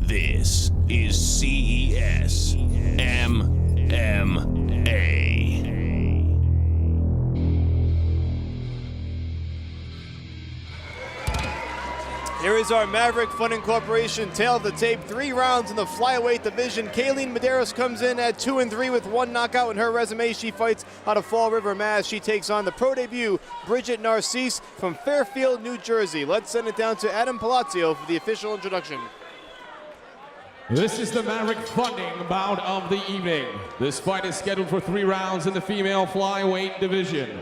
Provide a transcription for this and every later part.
This is CES MMA. Here is our Maverick Fun Incorporation Tale of the Tape. 3 rounds in the flyweight division. Kayleen Medeiros comes in at 2-3 with 1 knockout in her resume. She fights out of Fall River, Mass. She takes on the pro debut, Bridget Narcisse from Fairfield, New Jersey. Let's send it down to Adam Palazzo for the official introduction. This is the Maverick funding bout of the evening. This fight is scheduled for 3 rounds in the female flyweight division.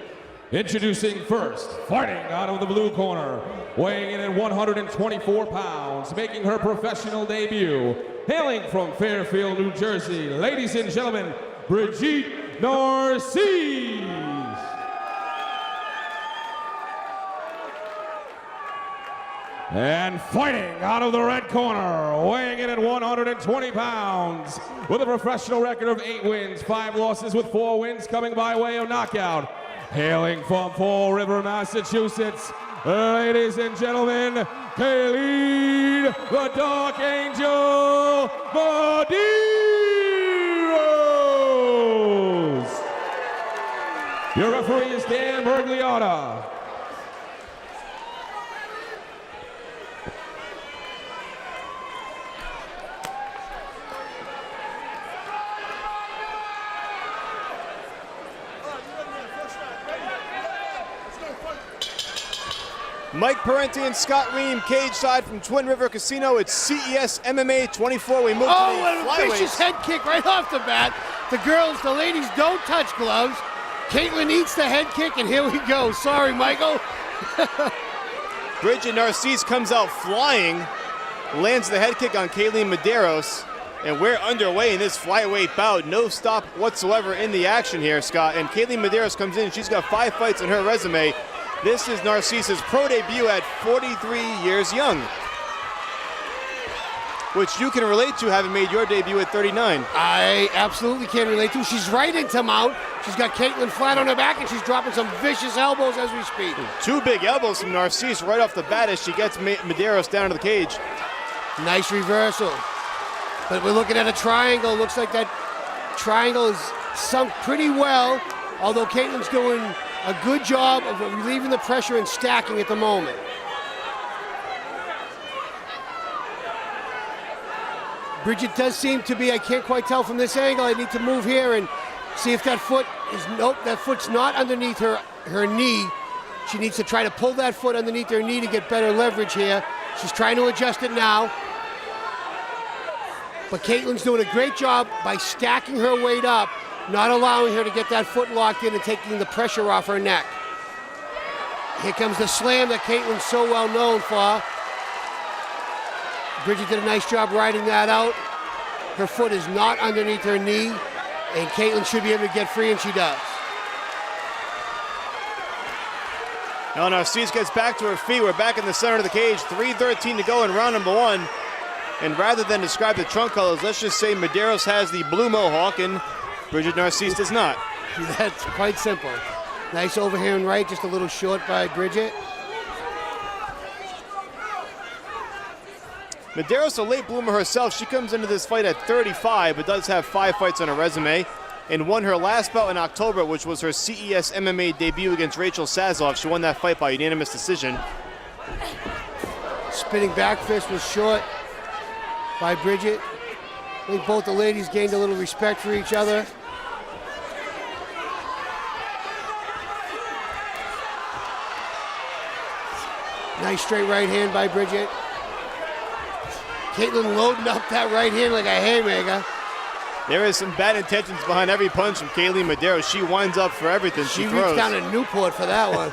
Introducing first, fighting out of the blue corner, weighing in at 124 pounds, making her professional debut, hailing from Fairfield, New Jersey, ladies and gentlemen, Bridget Narcisse. And fighting out of the red corner, weighing in at 120 pounds, with a professional record of 8 wins, 5 losses, with 4 wins coming by way of knockout. Hailing from Fall River, Massachusetts, ladies and gentlemen, Kayleen the Dark Angel Medeiros. Your referee is Dan Bergliotta. Mike Parenti and Scott Ream, cage side from Twin River Casino. It's CES MMA 24. We move to the flyweights. A vicious head kick right off the bat. The ladies don't touch gloves. Caitlin eats the head kick, and here we go. Sorry, Michael. Bridget Narcisse comes out flying, lands the head kick on Kayleen Medeiros, and we're underway in this flyweight bout. No stop whatsoever in the action here, Scott. And Kayleen Medeiros comes in. She's got 5 fights on her resume. This is Narcisse's pro debut at 43 years young, which you can relate to, having made your debut at 39. I absolutely can relate to. She's right into mount. She's got Caitlin flat on her back, and she's dropping some vicious elbows as we speak. 2 big elbows from Narcisse right off the bat as she gets Medeiros down to the cage. Nice reversal. But we're looking at a triangle. Looks like that triangle is sunk pretty well, although Caitlin's doing a good job of relieving the pressure and stacking at the moment. Bridget does seem to be, I can't quite tell from this angle, I need to move here and see if that foot is, nope, that foot's not underneath her knee. She needs to try to pull that foot underneath her knee to get better leverage here. She's trying to adjust it now. But Caitlin's doing a great job by stacking her weight up, not allowing her to get that foot locked in and taking the pressure off her neck. Here comes the slam that Caitlin's so well known for. Bridget did a nice job riding that out. Her foot is not underneath her knee, and Caitlin should be able to get free, and she does. Now Narcisse gets back to her feet. We're back in the center of the cage. 3:13 to go in round number 1. And rather than describe the trunk colors, let's just say Medeiros has the blue mohawk and Bridget Narcisse does not. That's quite simple. Nice overhand right, just a little short by Bridget. Medeiros, a late bloomer herself, she comes into this fight at 35, but does have 5 fights on her resume, and won her last bout in October, which was her CES MMA debut against Rachel Sazov. She won that fight by unanimous decision. Spinning back fist was short by Bridget. I think both the ladies gained a little respect for each other. Nice straight right hand by Bridget. Caitlin loading up that right hand like a haymaker. There is some bad intentions behind every punch from Kayleen Medeiros. She winds up for everything she throws. Reached down to Newport for that one.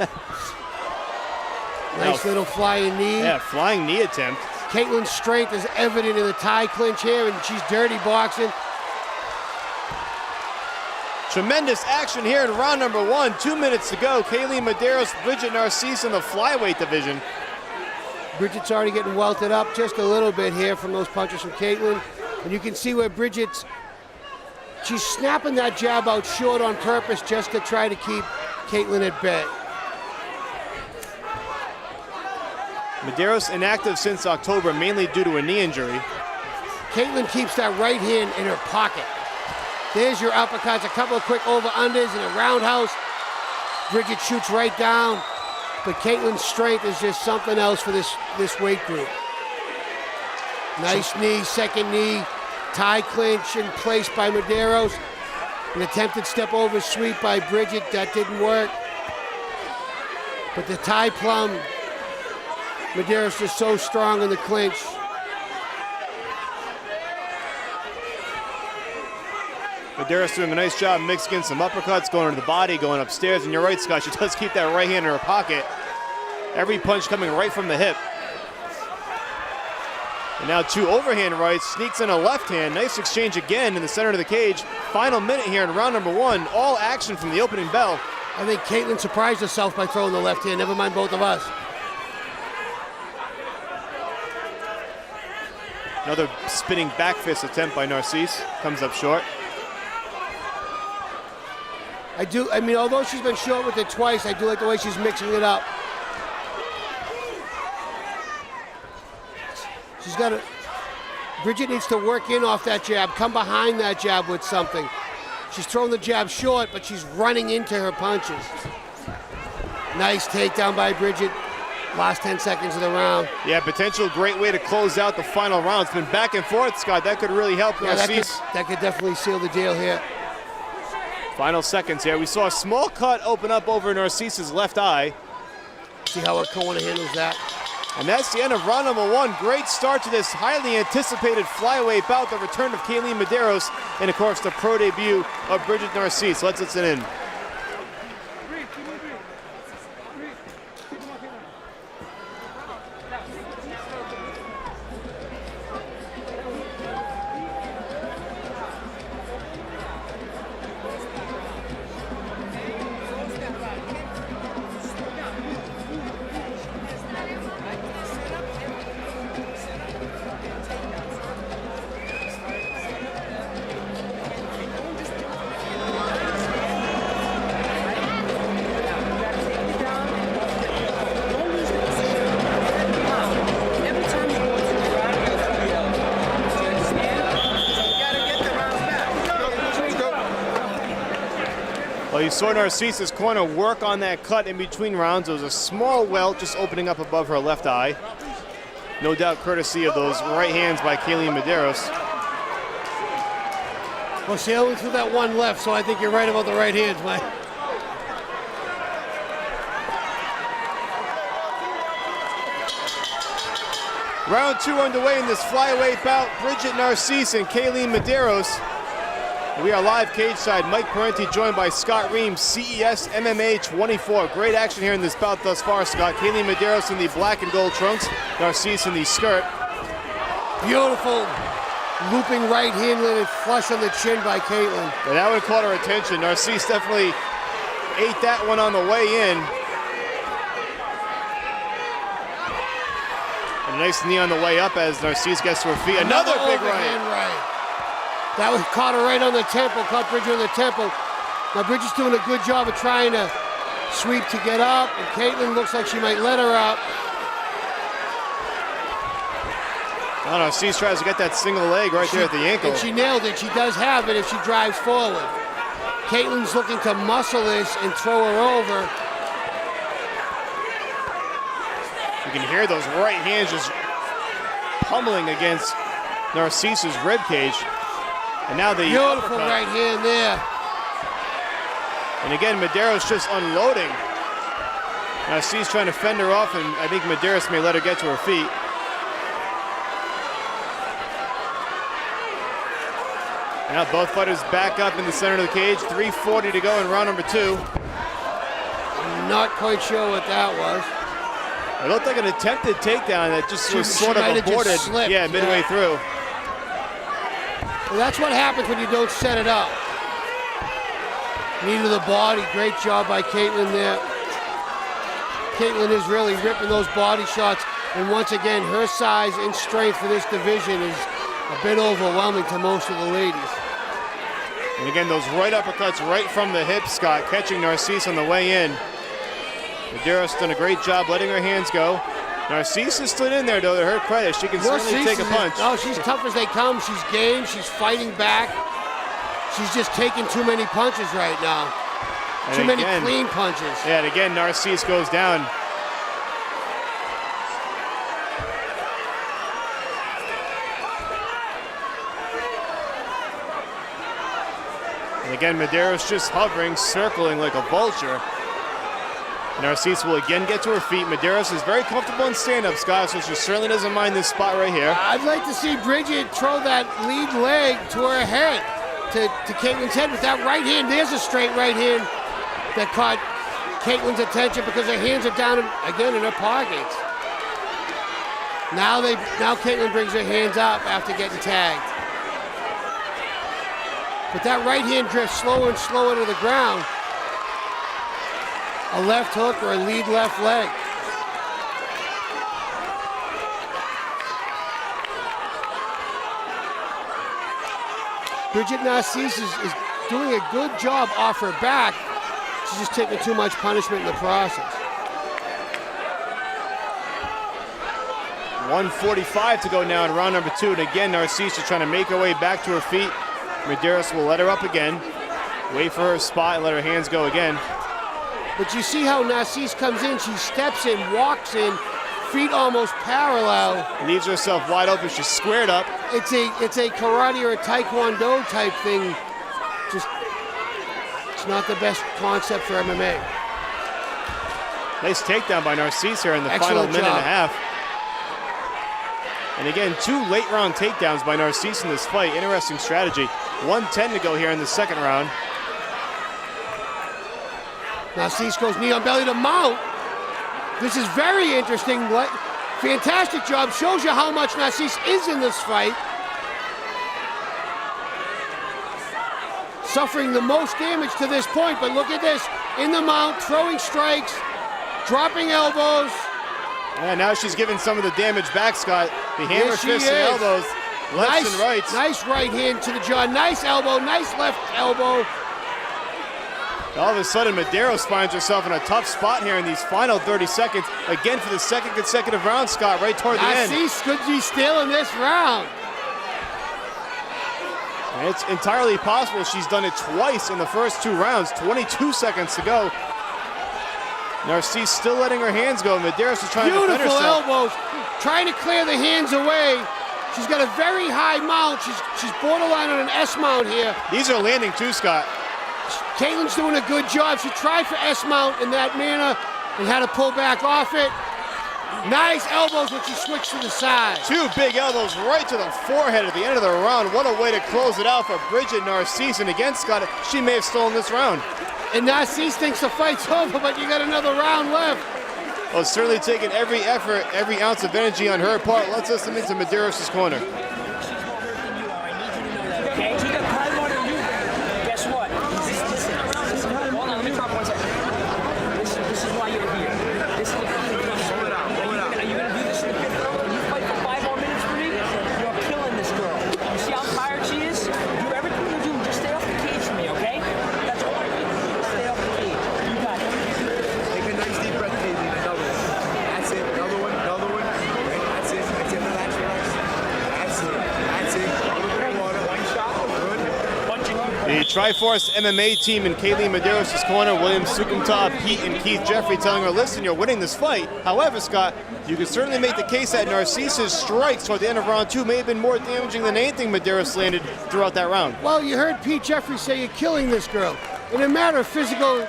Nice little flying knee. Yeah, flying knee attempt. Caitlin's strength is evident in the tie clinch here, and she's dirty boxing. Tremendous action here in round number 1. 2 minutes to go. Kayleen Medeiros, Bridget Narcisse in the flyweight division. Bridget's already getting welted up just a little bit here from those punches from Caitlin. And you can see where she's snapping that jab out short on purpose just to try to keep Caitlin at bay. Medeiros inactive since October, mainly due to a knee injury. Caitlin keeps that right hand in her pocket. There's your uppercuts, a couple of quick over-unders and a roundhouse. Bridget shoots right down, but Caitlin's strength is just something else for this weight group. Nice knee, second knee, tie clinch in place by Medeiros. An attempted step over sweep by Bridget, that didn't work. But the tie plum, Medeiros is so strong in the clinch. Medeiros doing a nice job mixing in some uppercuts, going into the body, going upstairs. And you're right, Scott, she does keep that right hand in her pocket. Every punch coming right from the hip. And now 2 overhand rights, sneaks in a left hand. Nice exchange again in the center of the cage. Final minute here in round number 1. All action from the opening bell. I think Caitlin surprised herself by throwing the left hand, never mind both of us. Another spinning back fist attempt by Narcisse. Comes up short. I mean, although she's been short with it twice, I do like the way she's mixing it up. She's got to, Bridget needs to work in off that jab, come behind that jab with something. She's throwing the jab short, but she's running into her punches. Nice takedown by Bridget. Last 10 seconds of the round. Yeah, potential great way to close out the final round. It's been back and forth, Scott. That could really help Narcisse. That could definitely seal the deal here. Final seconds here. We saw a small cut open up over Narcisse's left eye. See how her corner handles that. And that's the end of round number 1. Great start to this highly anticipated flyweight bout. The return of Kayleen Medeiros and, of course, the pro debut of Bridget Narcisse. Let's listen in. Well, you saw Narcisse's corner work on that cut in between rounds. It was a small welt just opening up above her left eye. No doubt courtesy of those right hands by Kayleen Medeiros. Well, she only threw that one left, so I think you're right about the right hands, Mike. Round 2 underway in this flyweight bout. Bridget Narcisse and Kayleen Medeiros. We are live cage side. Mike Parenti joined by Scott Reams, CES MMA 24. Great action here in this bout thus far, Scott. Kayleen Medeiros in the black and gold trunks. Narcisse in the skirt. Beautiful looping right hand landed flush on the chin by Caitlin. And that one caught her attention. Narcisse definitely ate that one on the way in. And a nice knee on the way up as Narcisse gets to her feet. Another big right. That was caught her right on the temple, caught Bridget on the temple. Now Bridget's doing a good job of trying to sweep to get up, and Caitlin looks like she might let her up. Oh, Narcisse tries to get that single leg right there at the ankle. And she nailed it. She does have it if she drives forward. Caitlin's looking to muscle this and throw her over. You can hear those right hands just pummeling against Narcisse's rib cage. And now the beautiful uppercut. Right hand there. And again, Medeiros just unloading. Narcisse trying to fend her off, and I think Medeiros may let her get to her feet. And now both fighters back up in the center of the cage. 3:40 to go in round number 2. I'm not quite sure what that was. It looked like an attempted takedown that just was sort of aborted. Yeah, midway through. Well, that's what happens when you don't set it up. Knee to the body, great job by Caitlin there. Caitlin is really ripping those body shots, and once again, her size and strength for this division is a bit overwhelming to most of the ladies. And again, those right uppercuts right from the hip, Scott, catching Narcisse on the way in. Medeiros done a great job letting her hands go. Narcisse is stood in there, though, to her credit. She can certainly take a punch. Oh, she's tough as they come. She's game. She's fighting back. She's just taking too many punches right now. And too many again, clean punches. Yeah, and again, Narcisse goes down. And again, Medeiros just hovering, circling like a vulture. Narcisse will again get to her feet. Medeiros is very comfortable in stand-up, Scott, so she certainly doesn't mind this spot right here. I'd like to see Bridget throw that lead leg to her head, to Caitlin's head with that right hand. There's a straight right hand that caught Caitlin's attention because her hands are down again in her pockets. Now Caitlin brings her hands up after getting tagged. But that right hand drifts slower and slower to the ground. A left hook or a lead left leg. Bridget Narcisse is doing a good job off her back. She's just taking too much punishment in the process. 1:45 to go now in round number 2. And again, Narcisse is trying to make her way back to her feet. Medeiros will let her up again. Wait for her spot and let her hands go again. But you see how Narcisse comes in, she steps in, walks in, feet almost parallel. Leaves herself wide open, she's squared up. It's a karate or a taekwondo type thing. Just, it's not the best concept for MMA. Nice takedown by Narcisse here in the Excellent final minute job. and a half. And again, 2 late round takedowns by Narcisse in this fight. Interesting strategy. 1:10 to go here in the second round. Narcisse goes knee on belly to mount. This is very interesting. Fantastic job. Shows you how much Narcisse is in this fight. Suffering the most damage to this point, but look at this. In the mount, throwing strikes, dropping elbows. And now she's giving some of the damage back, Scott. The hammer Yes, she fists and is. elbows, lefts and rights. Nice right hand to the jaw. Nice elbow, nice left elbow. All of a sudden, Medeiros finds herself in a tough spot here in these final 30 seconds. Again for the second consecutive round, Scott, right toward the end. Narcisse could be still in this round. And it's entirely possible she's done it twice in the first 2 rounds. 22 seconds to go. Narcisse still letting her hands go. Medeiros is trying to defend Beautiful herself. elbows, trying to clear the hands away. She's got a very high mount. She's borderline on an S mount here. These are landing too, Scott. Caitlin's doing a good job. She tried for S mount in that manner and had to pull back off it. Nice elbows when she switched to the side. 2 big elbows right to the forehead at the end of the round. What a way to close it out for Bridget Narcisse. And again, Scott, she may have stolen this round. And Narcisse thinks the fight's over, but you got another round left. Well, certainly taking every effort, every ounce of energy on her part. Let's listen into Medeiros' corner. Okay, he got probably more than you. Guess what? Hold on, let me talk 1 second. This is why you're here. This is the Hold it out. Are you gonna do this in the 5th round? Can you fight for 5 more minutes for me? You're killing this girl. You see how tired she is? Do everything you do. Just stay off the cage for me, okay? That's all I need. Stay off the cage. You got it. Take a nice deep breath, Katie. Another one. That's it. Another one. Another one. Right. That's it. That's it. Relax. That's it. That's it. A little bit of water. One shot. Good. The Triforce MMA team in Kayleen Medeiros' corner, William Sukumtab, Pete, and Keith Jeffrey telling her, listen, you're winning this fight. However, Scott, you can certainly make the case that Narcisse's strikes toward the end of round 2 may have been more damaging than anything Medeiros landed throughout that round. Well, you heard Pete Jeffrey say you're killing this girl. In a matter of physical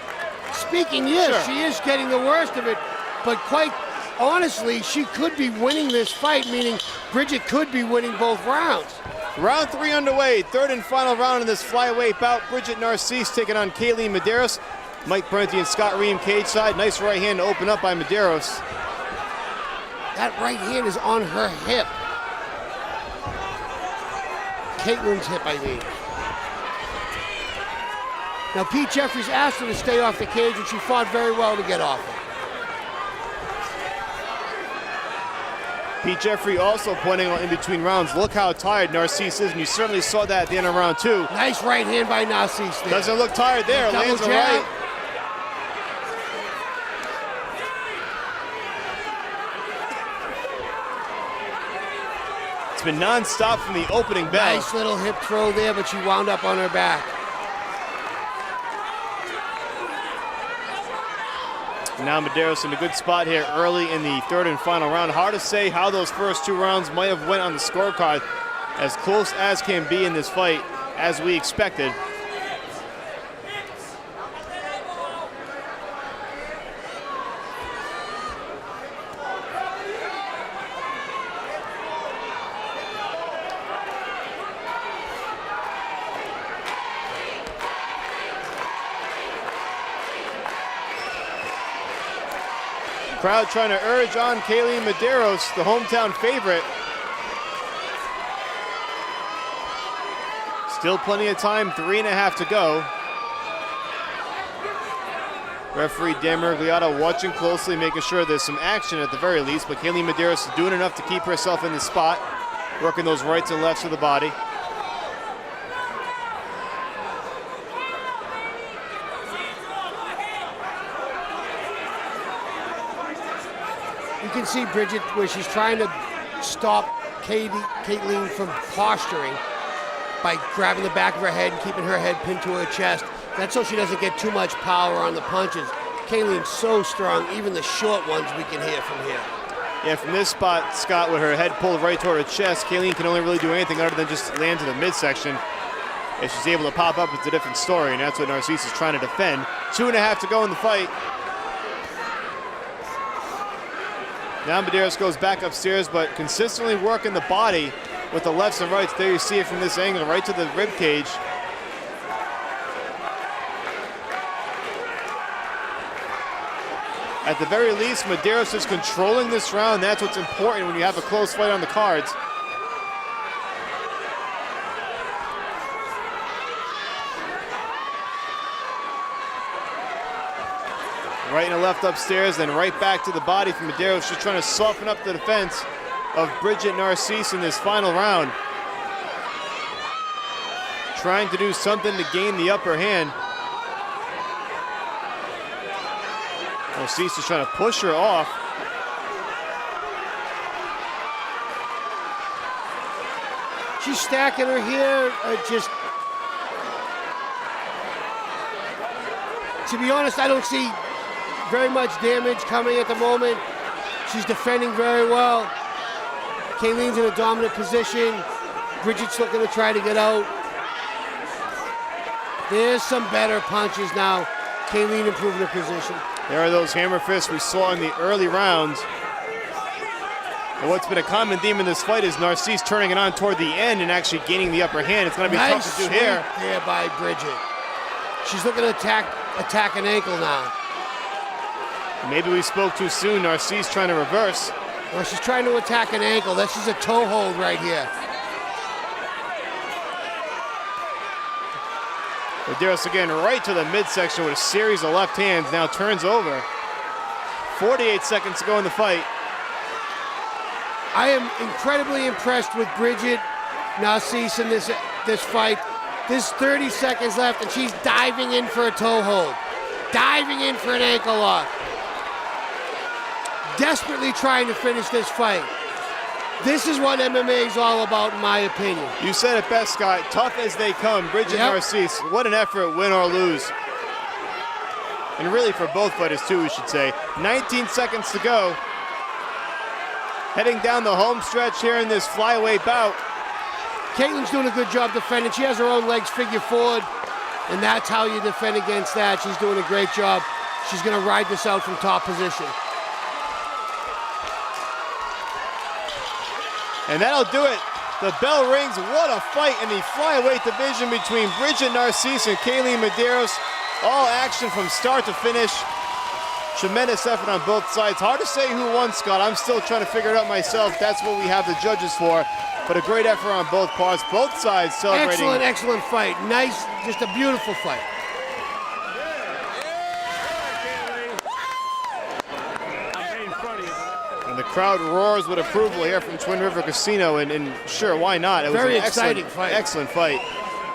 speaking, yes, Sure. she is getting the worst of it. But quite honestly, she could be winning this fight, meaning Bridget could be winning both rounds. Round 3 underway, 3rd and final round in this flyweight bout. Bridget Narcisse taking on Kayleen Medeiros. Mike Parenti and Scott Ream cage side. Nice right hand to open up by Medeiros. That right hand is on her hip. Caitlin's hip, I mean. Now, Pete Jeffries asked her to stay off the cage, and she fought very well to get off it. Pete Jeffrey also pointing out in between rounds, look how tired Narcisse is, and you certainly saw that at the end of round 2. Nice right hand by Narcisse there. Doesn't look tired there, Double lands a jab. right. It's been non-stop from the opening bell. Nice little hip throw there, but she wound up on her back. Now Medeiros in a good spot here early in the third and final round. Hard to say how those first 2 rounds might have went on the scorecard. As close as can be in this fight, as we expected. Crowd trying to urge on Kayleen Medeiros, the hometown favorite. Still plenty of time, 3.5 to go. Referee Dan Miragliotta watching closely, making sure there's some action at the very least, but Kayleen Medeiros is doing enough to keep herself in the spot, working those rights and lefts of the body. You can see Bridget where she's trying to stop Caitlin from posturing by grabbing the back of her head and keeping her head pinned to her chest. That's so she doesn't get too much power on the punches. Kaylin's so strong, even the short ones we can hear from here. Yeah, from this spot, Scott, with her head pulled right toward her chest, Kayleen can only really do anything other than just land to the midsection. If she's able to pop up, it's a different story, and that's what Narcisse is trying to defend. 2.5 to go in the fight. Now Medeiros goes back upstairs, but consistently working the body with the lefts and rights. There you see it from this angle, right to the rib cage. At the very least, Medeiros is controlling this round. That's what's important when you have a close fight on the cards. Right and a left upstairs, then right back to the body from Medeiros. She's trying to soften up the defense of Bridget Narcisse in this final round. Trying to do something to gain the upper hand. Narcisse is trying to push her off. She's stacking her here, to be honest, I don't see very much damage coming at the moment. She's defending very well. Kayleen's in a dominant position. Bridget's looking to try to get out. There's some better punches now. Kayleen improving her position. There are those hammer fists we saw in the early rounds. And what's been a common theme in this fight is Narcisse turning it on toward the end and actually gaining the upper hand. It's going to be tough to do here. Nice there by Bridget. She's looking to attack an ankle now. Maybe we spoke too soon. Narcisse trying to reverse. Well, she's trying to attack an ankle. This is a toe hold right here. Medeiros again right to the midsection with a series of left hands. Now turns over. 48 seconds to go in the fight. I am incredibly impressed with Bridget Narcisse in this fight. There's 30 seconds left, and she's diving in for a toe hold. Diving in for an ankle lock. Desperately trying to finish this fight. This is what MMA is all about, in my opinion. You said it best, Scott. Tough as they come. Bridget Narcisse, what an effort, win or lose. And really for both fighters, too, we should say. 19 seconds to go. Heading down the home stretch here in this flyweight bout. Caitlin's doing a good job defending. She has her own legs figure forward, and that's how you defend against that. She's doing a great job. She's going to ride this out from top position. And that'll do it. The bell rings. What a fight in the flyweight division between Bridget Narcisse and Kayleen Medeiros. All action from start to finish. Tremendous effort on both sides. Hard to say who won, Scott. I'm still trying to figure it out myself. That's what we have the judges for. But a great effort on both parts. Both sides celebrating. Excellent fight. Nice, just a beautiful fight. And the crowd roars with approval here from Twin River Casino. And sure, why not? It was Very an exciting fight. Excellent fight.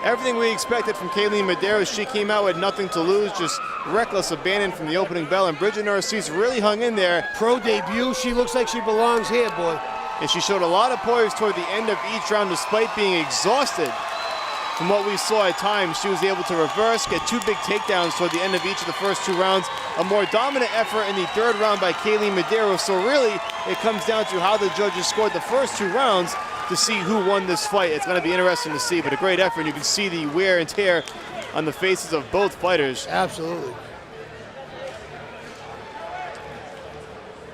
Everything we expected from Kayleen Medeiros. She came out with nothing to lose, just reckless abandon from the opening bell. And Bridget Narcisse really hung in there. Pro debut. She looks like she belongs here, boy. And she showed a lot of poise toward the end of each round despite being exhausted. From what we saw at times, she was able to reverse, get 2 big takedowns toward the end of each of the first 2 rounds. A more dominant effort in the 3rd round by Kayleen Medeiros. So really, it comes down to how the judges scored the first 2 rounds to see who won this fight. It's going to be interesting to see, but a great effort. And you can see the wear and tear on the faces of both fighters. Absolutely.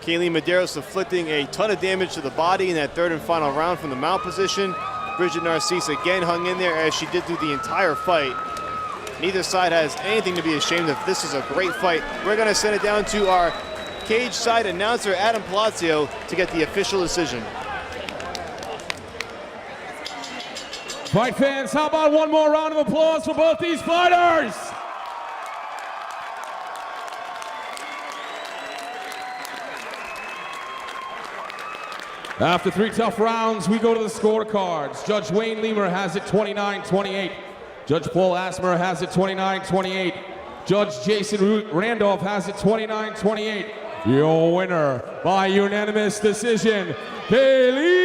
Kayleen Medeiros inflicting a ton of damage to the body in that 3rd and final round from the mount position. Bridget Narcisse again hung in there as she did through the entire fight. Neither side has anything to be ashamed of. This is a great fight. We're going to send it down to our cage side announcer, Adam Palazzo, to get the official decision. Fight fans, how about one more round of applause for both these fighters? After 3 tough rounds, we go to the scorecards. Judge Wayne Leamer has it 29-28. Judge Paul Asmer has it 29-28. Judge Jason Randolph has it 29-28. Your winner by unanimous decision, Kayleen